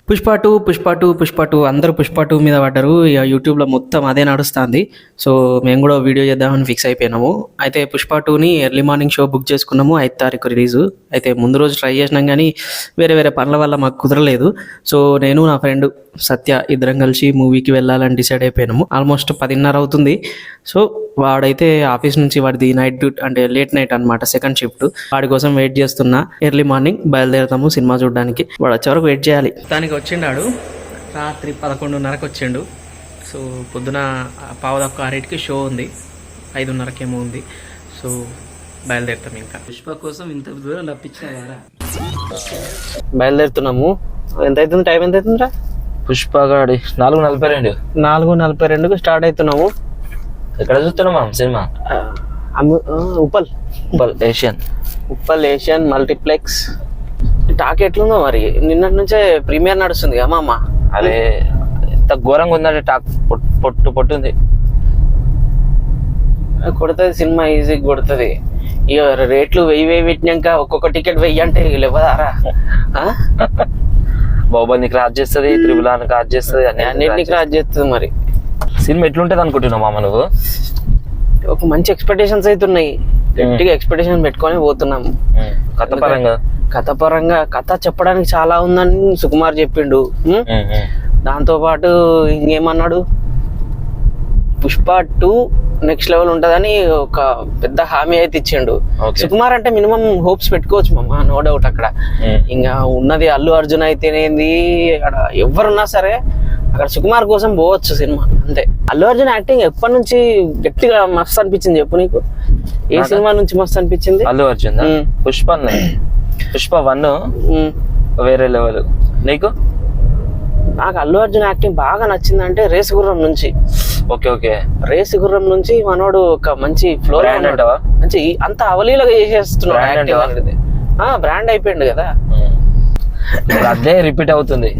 పుష్ప 2 అందరూ పుష్ప 2 మీద పడ్డారు. ఇక యూట్యూబ్లో మొత్తం అదే నడుస్తుంది. సో మేము కూడా వీడియో చేద్దామని ఫిక్స్ అయిపోయినాము. అయితే పుష్ప 2ని ఎర్లీ మార్నింగ్ షో బుక్ చేసుకున్నాము. 5 తారీఖు రిలీజు. అయితే ముందు రోజు ట్రై చేసినాం కానీ వేరే పనుల వల్ల మాకు కుదరలేదు. సో నేను నా ఫ్రెండ్ సత్య ఇద్దరం కలిసి మూవీకి వెళ్ళాలని డిసైడ్ అయిపోయినాము. ఆల్మోస్ట్ 10:30 అవుతుంది. సో వాడైతే ఆఫీస్ నుంచి వాడిది నైట్ డ్యూటీ అంటే లేట్ నైట్ అనమాట, సెకండ్ షిఫ్ట్. వాడి కోసం వెయిట్ చేస్తున్నా. ఎర్లీ మార్నింగ్ బయలుదేరుతాము సినిమా చూడడానికి. వాడు వచ్చే వరకు వెయిట్ చేయాలి. దానికి వచ్చిండాడు రాత్రి 11:30కి వచ్చిండు. సో పొద్దున 5:15కి షో ఉంది, 5:30కేమో ఉంది. సో బయలుదేరుతాం. ఇంకా పుష్ప కోసం ఇంత దూరం రప్పించారా? బయలుదేరుతున్నాము. ఎంత అవుతుంది? టైం ఎంత అవుతుందిరా? పుష్ప గాడి 4:42. 4:42కు స్టార్ట్ అవుతున్నాము. ఎక్కడ చూస్తున్నాం మనం cinema? Uppal Asian multiplex. Talk ఎట్లుందో మరి, నిన్నటి నుంచే ప్రీమియర్ నడుస్తుంది కదా అమ్మ. అదే ఎంత ఘోరంగా ఉందంటే టాక్ పొట్టుంది. కొడుతుంది సినిమా, ఈజీ కొడుతుంది. ఇక రేట్లు 1000 పెట్టినాక ఒక్కొక్క టికెట్ 1000 అంటే లేవదారా? బాహుబలిని క్రాస్ చేస్తుంది, త్రిబుల్ ఆర్ని క్రాస్ చేస్తుంది, అన్నింటినీ క్రాస్ చేస్తుంది. మరి సినిమా ఎట్లుంటది అనుకుంటున్నావు మామ నువ్వు? ఒక మంచి ఎక్స్పెక్టేషన్స్ అయితే ఉన్నాయి. గట్టిగా ఎక్స్పెక్టేషన్ పెట్టుకొని పోతున్నాము. కథపరంగా కథ చెప్పడానికి చాలా ఉందని సుకుమార్ చెప్పిండు. దాంతో పాటు ఇంకేమన్నాడు, పుష్ప 2 నెక్స్ట్ లెవెల్ ఉంటదని ఒక పెద్ద హామీ అయితే ఇచ్చిండు. సుకుమార్ అంటే మినిమం హోప్స్ పెట్టుకోవచ్చు మమ్మ, నో డౌట్. అక్కడ ఇంకా ఉన్నది అల్లు అర్జున్ అయితేనేది, అక్కడ ఎవరున్నా సరే అక్కడ సుకుమార్ కోసం పోవచ్చు సినిమా, అంతే. అల్లు అర్జున్ యాక్టింగ్ ఎప్పటి నుంచి గట్టిగా మస్తు అనిపించింది చెప్పు నీకు? ఏ సినిమా నుంచి మస్తు అనిపించింది? అల్లు అర్జున్ పుష్ప 1 వేరే లెవెల్. నీకు? నాకు అల్లు అర్జున్ యాక్టింగ్ బాగా నచ్చిందంటే రేసు గుర్రం నుంచి. ఓకే రేసు గుర్రం నుంచి మనోడు ఒక మంచి ఫ్లో, మంచి అంత అవలీలగా చేసేస్తున్నాడు. బ్రాండ్ అయిపోయింది కదా. అదే రిపీట్ అవుతుంది.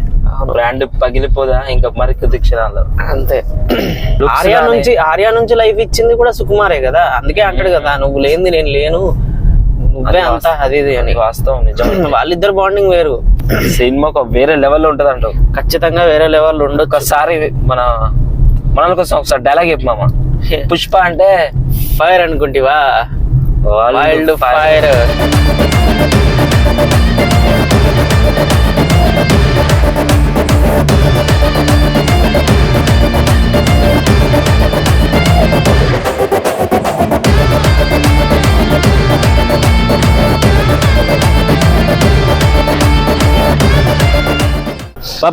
బ్రాండ్ పగిలిపోదా ఇంకా మరి క్షణాల్లో, అంతే. ఆర్యా నుంచి లైఫ్ ఇచ్చింది కూడా సుకుమారే కదా. అందుకే అంటాడు కదా, నువ్వు లేనిది నేను లేను, నువ్వే అంతా అది అని. వాస్తవం, నిజం. వాళ్ళిద్దరు బాండింగ్ వేరు. సినిమా ఒక వేరే లెవెల్లో ఉంటది అంటావు? ఖచ్చితంగా వేరే లెవెల్ ఉండదు. ఒకసారి మన కోసం ఒకసారి డైలాగ్ చెప్పు మామ. పుష్ప అంటే ఫైర్ అనుకుంటివా? Wild fire.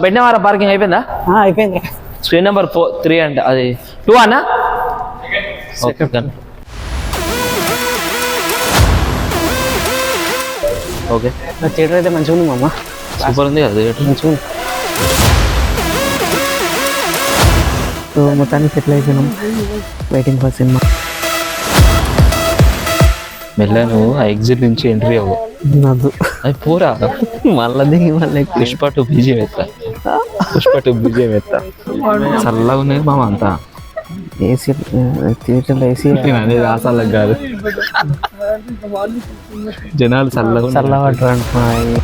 పెట్టినవారా? పార్కింగ్ అయిపోయిందా? అయిపోయింది. స్క్రీన్ నెంబర్ 3 అంటే అది 2 అన్నా? ఓకే. థియేటర్ అయితే మంచిగా ఉంది మామ, సూపర్ ఉంది కదా థియేటర్, మంచిగా ఉంది. సో మొత్తానికి సెటిల్ అయిపోయినాం, వెయిటింగ్ ఫర్ సినిమా. మెల్ల నువ్వు ఆ ఎగ్జిట్ నుంచి ఎంట్రీ అవ్వు. అది పోరా మళ్ళీ దిగి మళ్ళీ పుష్ప 2 బీజేం ఎత్తా. చల్లగా ఉన్నాయి మామ అంతా. ఏసీ థియేటర్లో ఏసీ అదే రాసాలకు కాదు, జనాలు చల్లబడ్డారు అంటున్నాయి.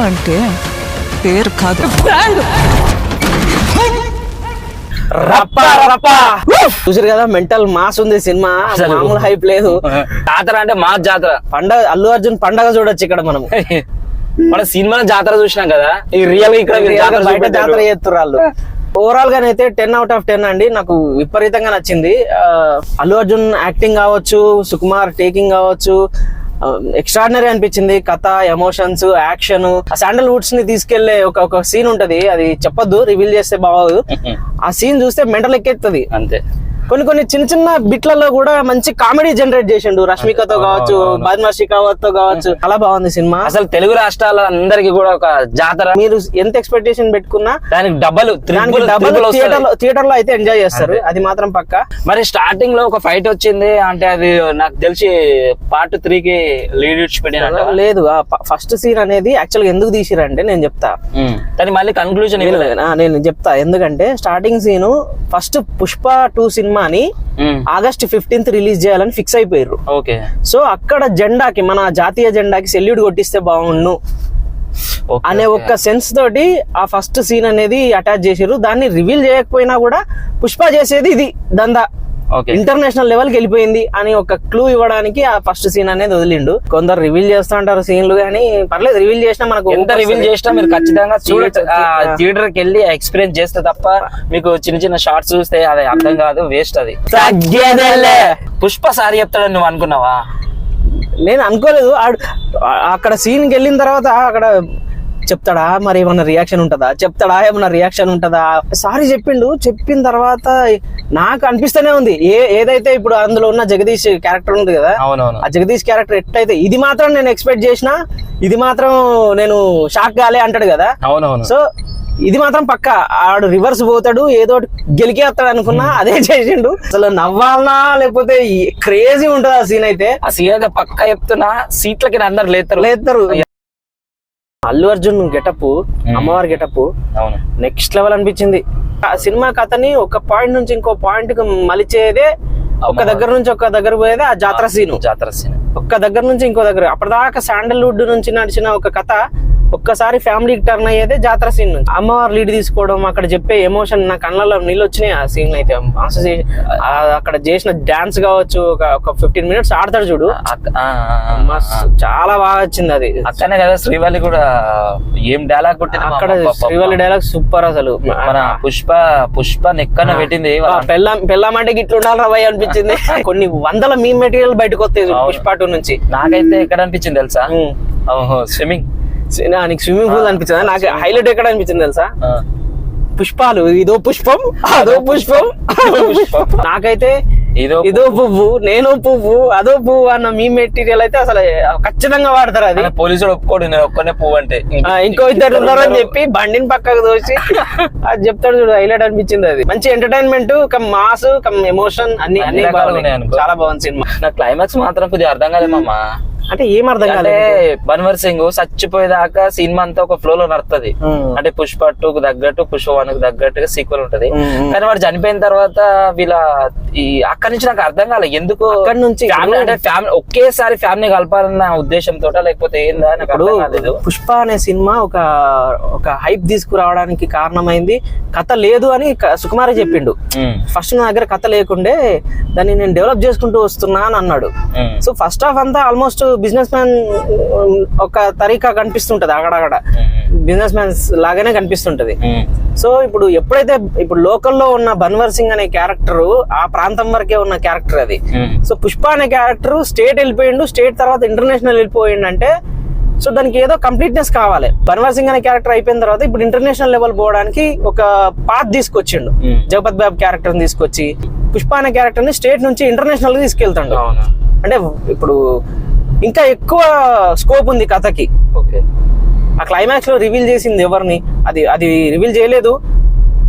అంటే పేరు కాదు, చూసారు కదా, మెంటల్ మాస్ ఉంది సినిమా, మామూలు హైప్ లేదు. జాతర అంటే మా జాతర పండగ, అల్లు అర్జున్ పండగ చూడొచ్చు ఇక్కడ మనం. మన సినిమాలో జాతర చూసినాం కదా, ఈ రియల్ ఇక్కడ బయట జాతర చేస్తున్నారు వాళ్ళు. ఓవరాల్ గానైతే 10/10 అండి. నాకు విపరీతంగా నచ్చింది. అల్లు అర్జున్ యాక్టింగ్ కావచ్చు, సుకుమార్ టేకింగ్ కావచ్చు, ఎక్స్ట్రాడినరీ అనిపించింది. కథ, ఎమోషన్స్, యాక్షన్, ఆ శాండల్వుడ్స్ ని తీసుకెళ్లే ఒక సీన్ ఉంటది, అది చెప్పొద్దు, రివీల్ చేస్తే బాగోదు. ఆ సీన్ చూస్తే మెంటల్ ఎక్కేస్తుంది అంతే. కొన్ని చిన్న చిన్న బిట్లలో కూడా మంచి కామెడీ జనరేట్ చేసిండు. రష్మికతో కావచ్చు, బద్మాషి కావత్తో కావచ్చు, చాలా బాగుంది సినిమా. అసలు తెలుగు రాష్ట్రాల అందరికి కూడా ఒక జాతర. మీరు ఎంత ఎక్స్పెక్టేషన్ పెట్టుకున్నా దానికి డబల్ థియేటర్ లో అయితే ఎంజాయ్ చేస్తారు, అది మాత్రం పక్క. మరి స్టార్టింగ్ లో ఒక ఫైట్ వచ్చింది అంటే అది నాకు తెలిసి పార్ట్ 3 కి లీడ్ ఇచ్చిపెట్టిన లేదు. ఫస్ట్ సీన్ అనేది యాక్చువల్ గా ఎందుకు తీసిరంటే నేను చెప్తా, కానీ మళ్ళీ కన్క్లూజన్ నేను చెప్తా. ఎందుకంటే స్టార్టింగ్ సీన్ ఫస్ట్ పుష్ప 2 సినిమాని ఆగస్ట్ 15th రిలీజ్ చేయాలని ఫిక్స్ అయిపోయారు. ఓకే. సో అక్కడ జెండాకి, మన జాతీయ జెండాకి సెల్యూట్ కొట్టిస్తే బాగుండు అనే ఒక్క సెన్స్ తోటి ఆ ఫస్ట్ సీన్ అనేది అటాచ్ చేసారు. దాన్ని రివీల్ చేయకపోయినా కూడా పుష్ప చేసేది ఇది దందా ఇంటర్నేషనల్ లెవెల్ కి వెళ్ళిపోయింది అని ఒక క్లూ ఇవ్వడానికి ఆ ఫస్ట్ సీన్ అనేది వదిలిండు. కొందరు రివీల్ చేస్తూ ఉంటారు సీన్లు, కానీ పర్లేదు, రివీల్ చేసినా మనకు ఎంత రివీల్ చేసినా మీరు ఖచ్చితంగా థియేటర్ కి వెళ్ళి ఎక్స్పీరియన్స్ చేస్తే తప్ప మీకు చిన్న చిన్న షార్ట్స్ చూస్తే అది అర్థం కాదు, వేస్ట్ అది. పుష్ప సారి చెప్తాడని నువ్వు అనుకున్నావా? నేను అనుకోలేదు. అక్కడ సీన్ కి వెళ్ళిన తర్వాత అక్కడ చెప్తాడా, మరి ఏమన్నా రియాక్షన్ ఉంటుందా, చెప్తాడా ఏమన్నా రియాక్షన్ ఉంటుందా, సారీ చెప్పిండు. చెప్పిన తర్వాత నాకు అనిపిస్తూనే ఉంది, ఏదైతే ఇప్పుడు అందులో ఉన్న జగదీష్ క్యారెక్టర్ ఉంది కదా, ఆ జగదీష్ క్యారెక్టర్ ఎట్టయితే ఇది మాత్రం నేను ఎక్స్పెక్ట్ చేసిన, ఇది మాత్రం నేను షాక్ కాలే అంటాడు కదా. సో ఇది మాత్రం పక్క ఆడు రివర్స్ పోతాడు, ఏదో గెలికేస్తాడు అనుకున్నా, అదే చేసిండు. అసలు నవ్వాలనా లేకపోతే క్రేజీ ఉంటది ఆ సీన్ అయితే. ఆ సీన్ అయితే పక్క చెప్తున్నా, సీట్లకి అందరు లేస్తారు. అల్లు అర్జున్ గెటప్, అమ్మవారి గెటప్ నెక్స్ట్ లెవెల్ అనిపించింది. ఆ సినిమా కథని ఒక పాయింట్ నుంచి ఇంకో పాయింట్ కి మలిచేదే, ఒక దగ్గర నుంచి ఒక దగ్గర పోయేదే ఆ జాతర సీన్. ఒక్క దగ్గర నుంచి ఇంకో దగ్గర. అప్పటిదాకా శాండల్వుడ్ నుంచి నడిచిన ఒక కథ ఒక్కసారి ఫ్యామిలీకి టర్న్ అయ్యేదే జాతర సీన్ నుంచి. అమ్మవారు లీడ్ తీసుకోవడం, అక్కడ చెప్పే ఎమోషన్, నా కళ్ళలో నీళ్ళు వచ్చినాయి ఆ సీన్ అయితే. అక్కడ చేసిన డాన్స్ కావచ్చు, ఒక 15 minutes ఆడతాడు చూడు, చాలా బాగా వచ్చింది అది. అక్కడనే కదా శ్రీవల్లి కూడా ఏం డైలాగ్ కొట్టింది అక్కడ. శ్రీవల్లి డైలాగ్ సూపర్ అసలు. మన పుష్ప నెక్కన పెట్టింది. పెళ్ళామంటే గిట్లు ఉండాలి రవై అనిపించింది. కొన్ని వందల మీమ్ మెటీరియల్ బయటకు వస్తాయి పుష్ప 2 నుంచి. నాకైతే ఎక్కడ అనిపించింది తెలుసా, స్విమ్మింగ్. నీకు స్విమ్మింగ్ పూల్ అనిపించిందా? నాకు హైలైట్ ఎక్కడ అనిపించింది తెలుసా, పుష్పాలు, ఇదో పుష్పం అదో పుష్పం. నాకైతే ఇదో పువ్వు, నేను పువ్వు, అదో పువ్వు అన్న మీ మెటీరియల్ అయితే అసలు ఖచ్చితంగా వాడతారు. అది పోలీసులు ఒప్పుకోడు, నేను ఒక్కనే పువ్వు అంటే, ఇంకో ఇద్దరు ఉన్నారు అని చెప్పి బండిని పక్కకు దోసి అది చెప్తాడు చూడు, హైలైట్ అనిపించింది. అది మంచి entertainment come mass come emotion అన్ని చాలా బాగుంది సినిమా. నా క్లైమాక్స్ మాత్రం కొద్దిగా అర్థం కాలేమమ్మా. అంటే ఏం అర్థం కాలే, బన్వర్ సింగ్ చచ్చిపోయేదాకా సినిమా అంతా ఒక ఫ్లో లో నడుతుంది. అంటే పుష్ప 2 తగ్గట్టు, పుష్ప 1 తగ్గట్టుగా సీక్వెల్ ఉంటది. కానీ వాడు చనిపోయిన తర్వాత వీళ్ళ అక్కడి నుంచి నాకు అర్థం కాలేదు ఎందుకు అక్కడి నుంచి అంటే ఫ్యామిలీ ఒకేసారి ఫ్యామిలీ కలపాలన్న ఉద్దేశంతో లేకపోతే ఏందా నాకు అర్థం కాలేదు. పుష్ప అనే సినిమా ఒక హైప్ తీసుకురావడానికి కారణమైంది కథ లేదు అని సుకుమారే చెప్పిండు. ఫస్ట్ నా దగ్గర కథ లేకుండే దాన్ని నేను డెవలప్ చేసుకుంటూ వస్తున్నా అని అన్నాడు. సో ఫస్ట్ హాఫ్ అంతా ఆల్మోస్ట్ బిజినెస్ మ్యాన్ ఒక తరీకా కనిపిస్తుంటది, అక్కడక్కడ బిజినెస్ మ్యాన్స్ లాగానే కనిపిస్తుంటది. సో ఎప్పుడైతే లోకల్లో ఉన్న బన్వర్ సింగ్ అనే క్యారెక్టర్ ఆ ప్రాంతం వరకే ఉన్న క్యారెక్టర్ అది. సో పుష్ప అనే క్యారెక్టర్ స్టేట్ వెళ్ళిపోయిండు, స్టేట్ తర్వాత ఇంటర్నేషనల్ వెళ్ళిపోయిండు అంటే సో దానికి ఏదో కంప్లీట్నెస్ కావాలి. బన్వర్ సింగ్ అనే క్యారెక్టర్ అయిపోయిన తర్వాత ఇప్పుడు ఇంటర్నేషనల్ లెవెల్ పోవడానికి ఒక పాత్ తీసుకొచ్చిండు. జగపత్ బాబు క్యారెక్టర్ తీసుకొచ్చి పుష్ప అనే క్యారెక్టర్ ని స్టేట్ నుంచి ఇంటర్నేషనల్ గా తీసుకెళ్తాడు. అంటే ఇప్పుడు ఇంకా ఎక్కువ స్కోప్ ఉంది కథకి. ఆ క్లైమాక్స్ లో రివీల్ చేసింది ఎవరిని, అది రివీల్ చేయలేదు.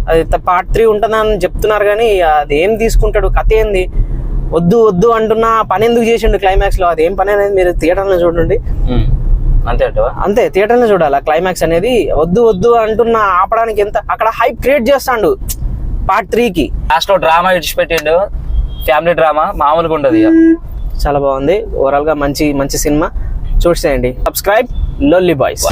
అది పార్ట్ 3 ఉంటుందని చెప్తున్నారు, కానీ అది ఏం తీసుకుంటాడు, కథ ఏంది, వద్దు అంటున్నా పని ఎందుకు చేసిండు క్లైమాక్స్ లో, అది ఏం పని అనేది మీరు థియేటర్ లో చూడండి. అంతే థియేటర్ లో చూడాలి. ఆ క్లైమాక్స్ అనేది వద్దు అంటున్న ఆపడానికి ఎంత అక్కడ హైప్ క్రియేట్ చేస్తాడు పార్ట్ 3 కి. లాస్ట్ లో డ్రామా ఇడిచిపెట్టిండు, ఫ్యామిలీ డ్రామా మామూలుగా ఉండదు. చాలా బాగుంది. ఓవరాల్ గా మంచి సినిమా చూసేయండి. సబ్స్క్రైబ్ లొల్లి బాయ్స్.